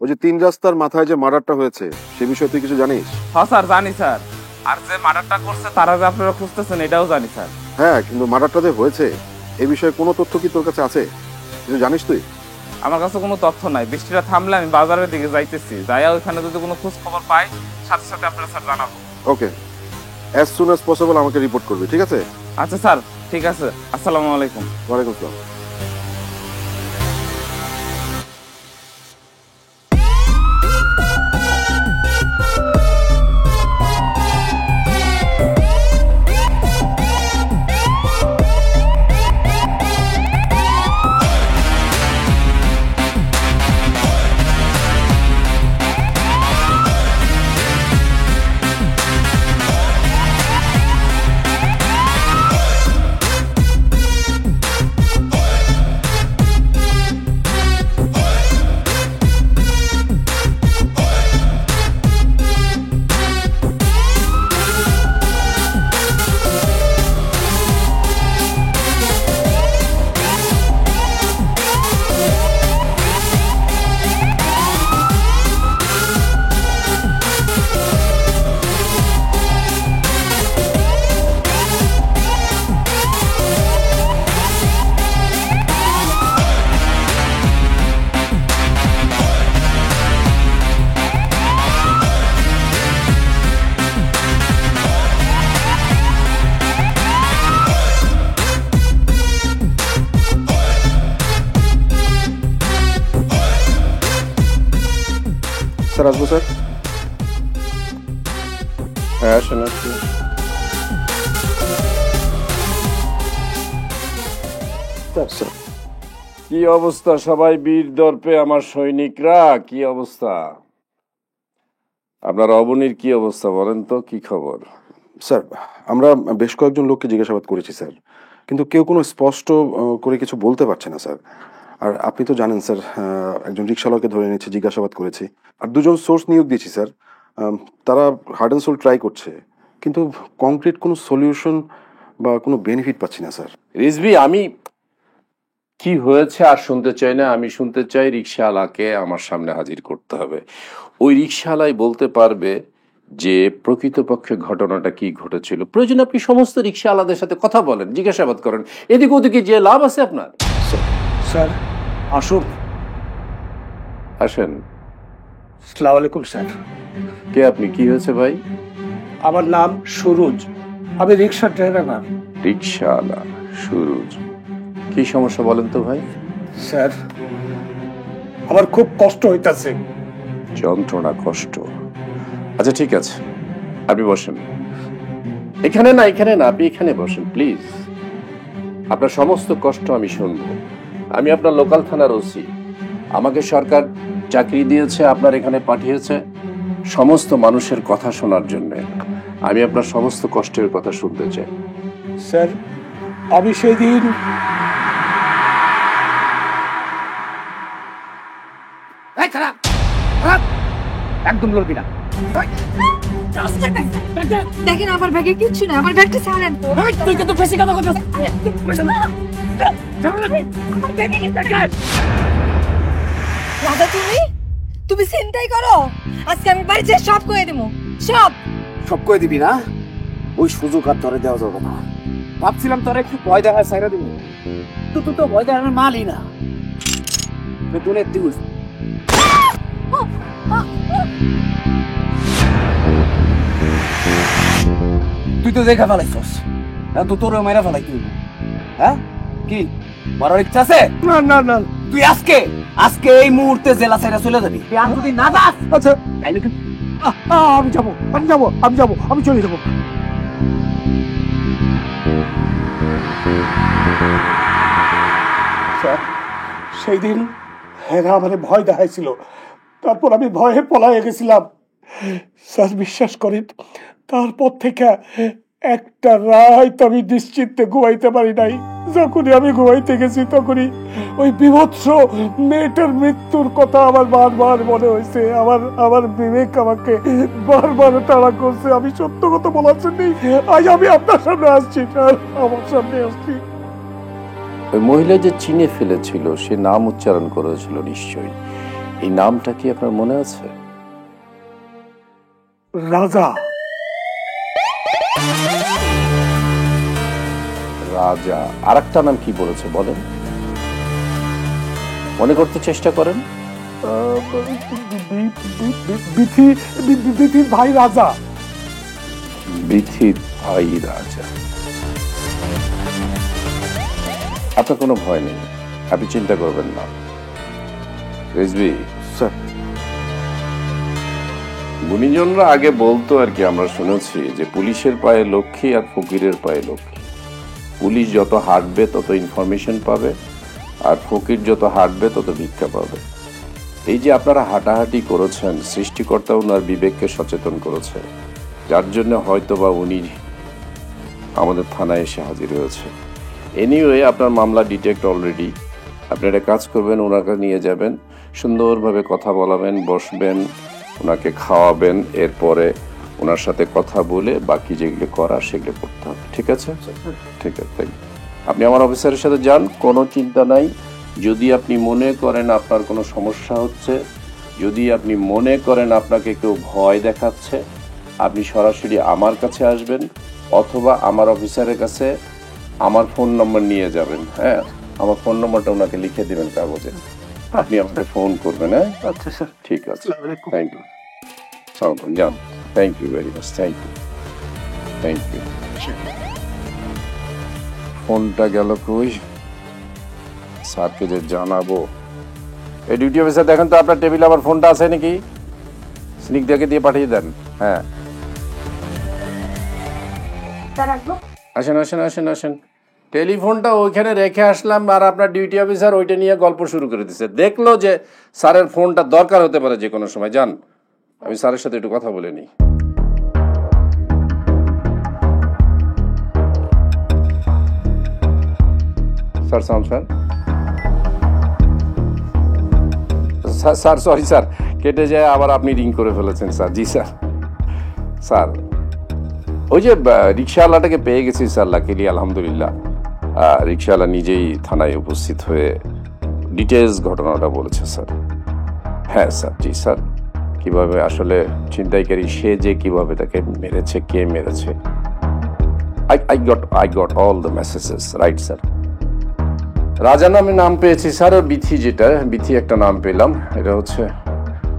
[SPEAKER 2] ওই যে 3 রাস্তার মাথায় যে মার্ডারটা হয়েছে সে বিষয়ে তুই কিছু জানিস?
[SPEAKER 5] হ্যাঁ স্যার জানি স্যার, আর যে মার্ডারটা করছে তারা যে আপনারা খুঁজতেছেন এটাও জানি স্যার।
[SPEAKER 2] হ্যাঁ, কিন্তু মার্ডারটা যে হয়েছে এই বিষয়ে কোনো তথ্য কি তোর কাছে আছে? কিছু জানিস তুই?
[SPEAKER 5] আমার কাছে কোনো তথ্য নাই, বৃষ্টিটা থামলে আমি বাজারের দিকে যাইতেছি, যাইয়া ওইখানে যদি কোনো খোঁজ খবর পাই সাথে সাথে আপনারা স্যার জানাবো।
[SPEAKER 2] ওকে, অ্যাজ সুন অ্যাজ পসিবল আমাকে রিপোর্ট করবি, ঠিক আছে?
[SPEAKER 5] আচ্ছা স্যার, ঠিক আছে। আসসালামু আলাইকুম।
[SPEAKER 2] ওয়ালাইকুম আসসালাম। স্যার আসবো স্যার? হ্যাঁ আসেন আসুন।
[SPEAKER 8] কি অবস্থা সবাই বীর দর্পে আমার সৈনিকরা, কি অবস্থা? আপনার অবনীর কি অবস্থা বলেন তো, কি খবর?
[SPEAKER 2] স্যার, আমরা বেশ কয়েকজন লোককে জিজ্ঞাসাবাদ করেছি স্যার, কিন্তু কেউ কোনো স্পষ্ট করে কিছু বলতে পারছে না স্যার। আর আপনি তো জানেন স্যার, একজন রিক্সাওয়ালাকে ধরে নিয়েছি, জিজ্ঞাসাবাদ করেছি, আর 2জন সোর্স নিয়োগ দিয়েছি স্যার। তারা হার্ড অ্যান্ড সোল ট্রাই করছে, কিন্তু কংক্রিট কোনো সলিউশন বা কোনো বেনিফিট পাচ্ছি না স্যার।
[SPEAKER 8] রিজভি, আমি কি হয়েছে আর শুনতে চাই না, আমি শুনতে চাই রিক্সাওয়ালাকে আমার সামনে হাজির করতে হবে। ওই রিক্সাওয়ালাই বলতে পারবে যে প্রকৃতপক্ষে ঘটনাটা কি ঘটেছিল। প্রয়োজন আপনি সমস্ত রিক্সাওয়ালাদের সাথে কথা বলেন, জিজ্ঞাসাবাদ করেন, এদিকে ওদিকে যে লাভ আছে আপনার।
[SPEAKER 10] স্যার আসুন।
[SPEAKER 8] আসেন।
[SPEAKER 10] আসসালামু আলাইকুম স্যার।
[SPEAKER 8] কে আপনি, কি হয়েছে ভাই?
[SPEAKER 10] আমার নাম সুরুজ, আমি রিক্সা ড্রাইভার।
[SPEAKER 8] রিক্সাওয়ালা সুরুজ, কি সমস্যা বলেন তো ভাই?
[SPEAKER 10] স্যার আমার খুব কষ্ট হইতাছে।
[SPEAKER 8] যন্ত্রণা, কষ্ট? আচ্ছা ঠিক আছে, আপনি বসেন। এখানে না, এখানে না, আপনি এখানে বসেন প্লিজ। আপনার সমস্ত কষ্ট আমি শুনবো। আমি আপনার লোকাল থানার ওসি, আমাকে সরকার চাকরি দিয়েছে, আপনার এখানে পাঠিয়েছে সমস্ত মানুষের কথা শোনার জন্য। আমি আপনার সমস্ত কষ্টের কথা শুনতে চাই।
[SPEAKER 10] স্যার আমি সেদিন
[SPEAKER 13] একদম লড়বি না।
[SPEAKER 4] দেখেন আমার ব্যাগে কিচ্ছু না, আমার ব্যাগটা ছাড়েন তো।
[SPEAKER 13] তুই কিন্তু বেশি কথা বলছিস।
[SPEAKER 4] রাধা, তুমি চিন্তাই করো, আজকে আমি বাড়ি যেয়ে সব কয়ে দেবো, সব
[SPEAKER 13] সব কয়ে দিবি না? ওই সুযোগ আর ধরে দেওয়া যাবে না। ভাবছিলাম তোরা একটু ভয় দেখায় সাইরা দিব, তুই তো ভয় দেখানোর মালই না। বেতনের দিন তুই তো দেখা ফেলাইছস, তো তোর মাইরা ফেলাই তুই, হ্যাঁ কি মরার ইচ্ছা আছে?
[SPEAKER 10] না না না,
[SPEAKER 13] তুই আজকে আজকে এই মুহূর্তে জেলা সাইরা চলে যাবি। তুই আর যদি না যাস,
[SPEAKER 10] আচ্ছা
[SPEAKER 13] তাইলে কিন্তু
[SPEAKER 10] আমি যাবো, আমি যাবো, আমি যাবো, আমি চলে যাবো। স্যার, সেই দিন এরা আমারে ভয় দেখাইছিল, তারপর আমি ভয়ে পলায়ে গেছিলাম। স্যার বিশ্বাস করেন, তারপর থেকে একটা রাত আমি নিশ্চিন্তে ঘুমাইতে পারি নাই। যখনই আমি ঘুমাইতে গেছি তখনই ওই বিভৎস মেয়েটার মৃত্যুর কথা আমার বারবার মনে হয়েছে। আমার বিবেক আমাকে বারবার তাড়া করছে। আমি সত্য কথা বলার জন্যই আজ আমি আপনার সামনে আসছি স্যার, আমার সামনে আসছি।
[SPEAKER 8] ওই মহিলা যে চিনে ফেলেছিল, সে নাম উচ্চারণ করেছিল নিশ্চয়ই। এই নামটা কি আপনার মনে আছে?
[SPEAKER 10] রাজা।
[SPEAKER 8] রাজা। আর একটা নাম কি বলেছে বলেন, মনে করতে চেষ্টা করেন।
[SPEAKER 10] বিথির ভাই রাজা।
[SPEAKER 8] বিথির ভাই রাজা। আপনার কোনো ভয় নেই, আপনি চিন্তা করবেন না। রেজবি
[SPEAKER 2] স্যার,
[SPEAKER 8] গুণীজনরা আগে বলতো আর কি, আমরা শুনেছি যে পুলিশের পায়ে লক্ষ্মী আর ফকিরের পায়ে লক্ষ্মী। পুলিশ যত হাঁটবে তত ইনফরমেশন পাবে, আর ফকির যত হাঁটবে তত ভিক্ষা পাবে। এই যে আপনারা হাঁটাহাঁটি করেছেন, সৃষ্টিকর্তা ওনার বিবেককে সচেতন করেছে, যার জন্য হয়তো বা উনি আমাদের থানায় এসে হাজির হয়েছে। এনিওয়ে, আপনার মামলা ডিটেক্ট অলরেডি। আপনি একটা কাজ করবেন, ওনাকে নিয়ে যাবেন, সুন্দরভাবে কথা বলাবেন, বসবেন, ওনাকে খাওয়াবেন, এরপরে ওনার সাথে কথা বলে বাকি যেগুলো করার সেগুলো করতে হবে। ঠিক আছে? ঠিক আছে, আপনি আমার অফিসারের সাথে যান, কোনো চিন্তা নাই। যদি আপনি মনে করেন আপনার কোনো সমস্যা হচ্ছে, যদি আপনি মনে করেন আপনাকে কেউ ভয় দেখাচ্ছে, আপনি সরাসরি আমার কাছে আসবেন, অথবা আমার অফিসারের কাছে আমার ফোন নম্বর নিয়ে যাবেন। হ্যাঁ, আমার ফোন নম্বরটা ওনাকে লিখে দেবেন কাগজে, আপনি আমাকে ফোন করবেন। হ্যাঁ,
[SPEAKER 10] আচ্ছা স্যার,
[SPEAKER 8] ঠিক আছে, থ্যাংক ইউ। সালাম যান, thank you very much, thank you, thank you. ফোনটা গেল কই? স্যারকে যে জানাবো। এই ডিউটি অফিসার দেখেন তো আপনার টেবিলে আমার ফোনটা আছে নাকি, স্নিক দেখে দিয়ে পাঠিয়ে দেন। হ্যাঁ, আসেন আসেন আসেন আসেন। টেলিফোনটা ওইখানে রেখে আসলাম, আর আপনার ডিউটি অফিসার ওইটা নিয়ে গল্প শুরু করে দিচ্ছে। দেখলো যে স্যারের ফোনটা দরকার হতে পারে যে কোনো সময়। যান, আমি স্যারের সাথে একটু কথা বলে নিই। Sir sound sir, sir sorry sir, কেটে যায় আবার আপনি রিং করে ফেলেছেন স্যার। জি স্যার। স্যার, ওই যে রিক্সাওয়ালাটাকে পেয়ে গেছি স্যার, লাকিলি আলহামদুলিল্লাহ। রিক্সাওয়ালা নিজেই থানায় উপস্থিত হয়ে ডিটেলস ঘটনাটা বলেছে স্যার। হ্যাঁ স্যার, জি স্যার। কিভাবে আসলে ছিনতাইকারী সে যে কিভাবে তাকে মেরেছে, কে মেরেছে, I got all the messages, right sir. রাজা নামে নাম পেয়েছি স্যার, আর বিথি, যেটা বিথি একটা নাম পেলাম, এটা হচ্ছে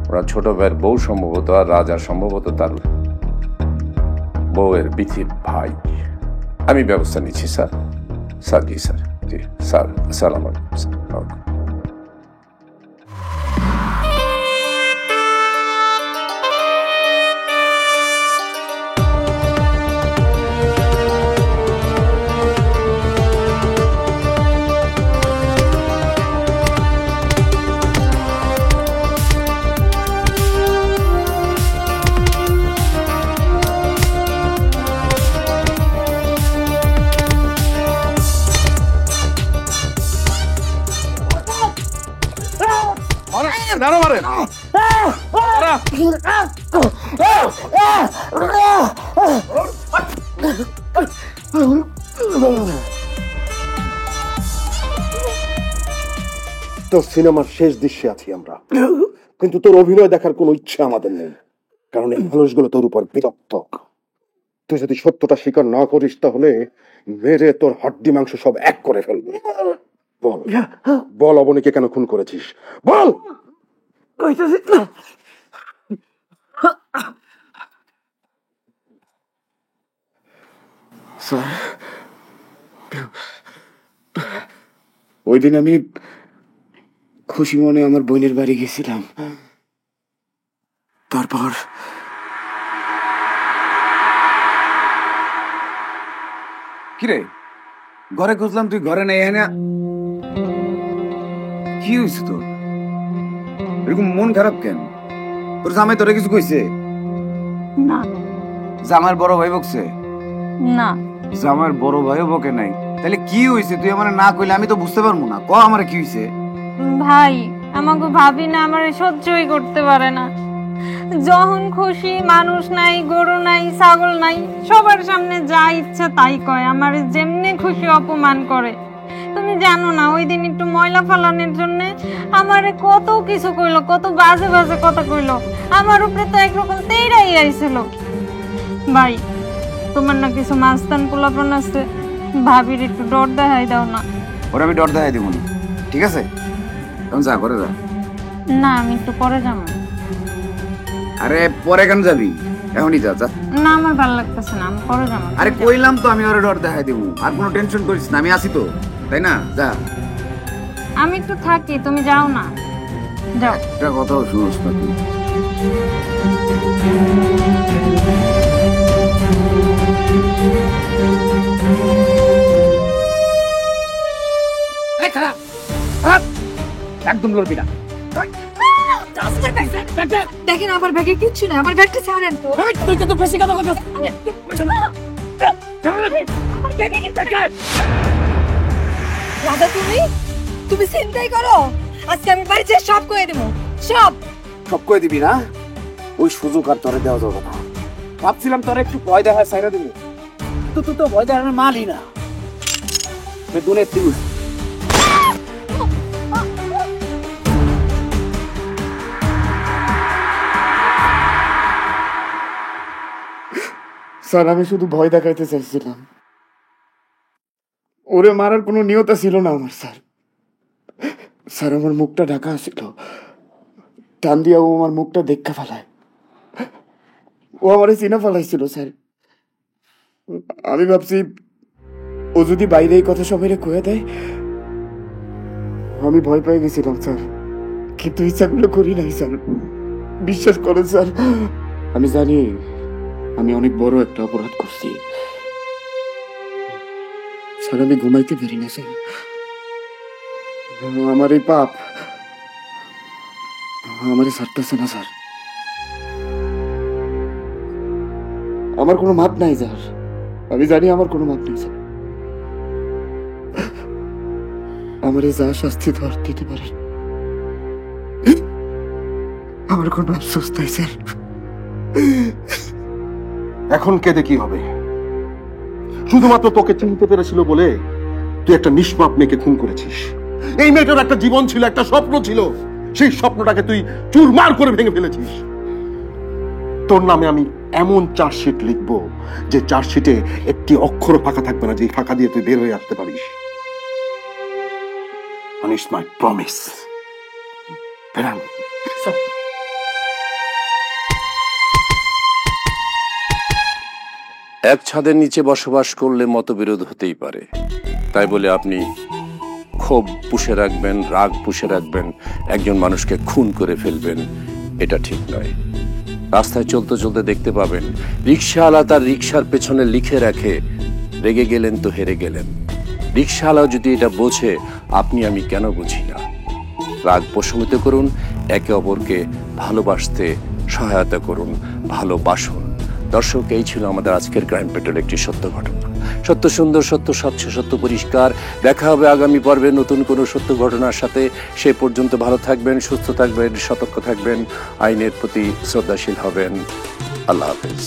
[SPEAKER 8] ওনার ছোট ভাইয়ের বউ সম্ভবত, আর রাজা সম্ভবত তার বউয়ের বিথির ভাই। আমি ব্যবস্থা নিচ্ছি স্যার। স্যার, জি স্যার, জি স্যার। আসসালামু আলাইকুম স্যার।
[SPEAKER 7] দাঁড়া মারে
[SPEAKER 2] তো সিনেমার শেষ দৃশ্যে আছি আমরা, কিন্তু তোর অভিনয় দেখার কোনো ইচ্ছা আমাদের নেই, কারণ এই মানুষগুলো তোর উপর বিরক্ত। তুই যদি সত্যটা স্বীকার না করিস তাহলে মেরে তোর হাড্ডি মাংস সব এক করে ফেলবো। বল বল অবনীকে কেন খুন করেছিস, বল।
[SPEAKER 13] স্যার, ওই দিন আমি খুশি মনে আমার বোনের বাড়ি গেছিলাম। তারপর কিরে ঘরে খুঁজলাম, তুই ঘরে নেই। এখানে কি হয়েছে তোর? এরকম মন খারাপ কেন? তোর জামাই তোরে কিছু কইছে?
[SPEAKER 9] না
[SPEAKER 13] জামার বড় ভাই বকছে?
[SPEAKER 9] না
[SPEAKER 13] জামার বড় ভাইও বকে নাই। তাহলে কি হয়েছে? তুই আমার না কইলে আমি তো বুঝতে পারবো না। ক আমার কি হয়েছে?
[SPEAKER 9] ভাই, আমাকে ভাবি না আমার সহ্যই করতে পারে না। যখন খুশি মানুষ নাই, গরু নাই, ছাগল নাই, সবার সামনে যা ইচ্ছা তাই কয়, আমার যেমনি খুশি অপমান করে। তুমি জানো না ওই দিন একটু ময়লা ফালানোর জন্য আমারে কত কিছু কইলো, কত বাজে বাজে কথা কইলো। আমার উপরে তো একরকম তেইরাই আইছিল। ভাই, তোমার না কিছু মাস্তান পোলাপন আছে, ভাবির একটু ডর দেখাই দাও না।
[SPEAKER 13] ওরা আমি ডর দেখাই দিব না, ঠিক আছে? এখন যা করে যা।
[SPEAKER 9] না, আমি একটু পরে যাবো।
[SPEAKER 13] আরে পরে কেন যাবি? এখনই যা যা।
[SPEAKER 9] না, আমার ভালো লাগতেছে না, আমি পরে যাবো।
[SPEAKER 13] আরে কইলাম তো আমি ওরা ডর দেখাই দিব। আর কোনো টেনশন করিস না, আমি আছি তো, তাই না? যা।
[SPEAKER 9] আমি একটু থাকি, তুমি যাও না, যাও।
[SPEAKER 13] একটা কথাও শুনোস না তুই।
[SPEAKER 6] একদম লড়বি না।
[SPEAKER 4] দেখেন আমার ব্যাগে কিচ্ছু না, আমার ব্যাগটা ছাড়েন তো।
[SPEAKER 6] তুই তো বেশি কথা বলছিস।
[SPEAKER 4] রাধা, তুমি চিন্তাই করো, আজকে আমি বাড়িতে সব কয়ে দেবো, সব
[SPEAKER 13] সব কয়ে দিবি না? ওই সুযোগ আর তোরে দেওয়া যাবে না। ভাবছিলাম তোর একটু ভয় দেখা সাইরা দিবি, তো তুই তো ভয় দেখানোর মালই না। দুনের তুই স্যার, আমি শুধু ভয় দেখাইতে চাইছিলাম। ওরে মারার কোনো নিয়তা ছিল না আমার। স্যার স্যার আমার মুখটা ঢাকা ছিল, টান দিয়া ও আমার মুখটা দেখা ফেলায়। ও আমারে চিনা ফেলাইছিল। স্যার আমি ভাবছি ও যদি বাইরে এই কথা সবাই কয়ে দেয়, আমি ভয় পেয়ে গেছিলাম স্যার, কিন্তু ইচ্ছাগুলো করি নাই স্যার, বিশ্বাস করেন স্যার। আমি জানি আমি অনেক বড় একটা অপরাধ করছি স্যার, আমি ঘুমাইতে পারি না স্যার। আমার এই পাপ আমারে ছাড়তেছে না স্যার। আমার কোনো মাপ নাই স্যার, আমি জানি আমার কোনো মাপ নেই স্যার। আমারে যা শাস্তি ধর দিতে পারেন, আমার কোনো আফসোস নাই স্যার।
[SPEAKER 2] এখন কেঁদে কি হবে? শুধুমাত্র তোকে চিনতে পেরেছিল বলে তুই একটা নিষ্পাপ মেয়েকে খুন করেছিস। এই মেয়েটার একটা জীবন ছিল, একটা স্বপ্ন ছিল, সেই স্বপ্নটাকে তুই চুরমার করে ভেঙে ফেলেছিস। তোর নামে আমি এমন চার্জশিট লিখবো যে চার্জশিটে একটি অক্ষর ফাঁকা থাকবে না, যে ফাঁকা দিয়ে তুই বের হয়ে আসতে পারিস। And it's my promise. বেরান।
[SPEAKER 8] এক ছাদের নিচে বসবাস করলে মতবিরোধ হতেই পারে, তাই বলে আপনি ক্ষোভ পুষে রাখবেন, রাগ পুষে রাখবেন, একজন মানুষকে খুন করে ফেলবেন, এটা ঠিক নয়। রাস্তায় চলতে চলতে দেখতে পাবেন রিক্সাওয়ালা তার রিক্সার পেছনে লিখে রাখে, রেগে গেলেন তো হেরে গেলেন। রিক্সাওয়ালা যদি এটা বোঝে, আপনি আমি কেন বুঝি না? রাগ প্রশমিত করুন, একে অপরকে ভালোবাসতে সহায়তা করুন, ভালোবাসুন। দর্শক, এই ছিল আমাদের আজকের ক্রাইম পেট্রোল, একটি সত্য ঘটনা। সত্য সুন্দর, সত্য স্বচ্ছ, সত্য পরিষ্কার। দেখা হবে আগামী পর্বে নতুন কোনো সত্য ঘটনার সাথে। সে পর্যন্ত ভালো থাকবেন, সুস্থ থাকবেন, সতর্ক থাকবেন, আইনের প্রতি শ্রদ্ধাশীল হবেন। আল্লাহ হাফেজ।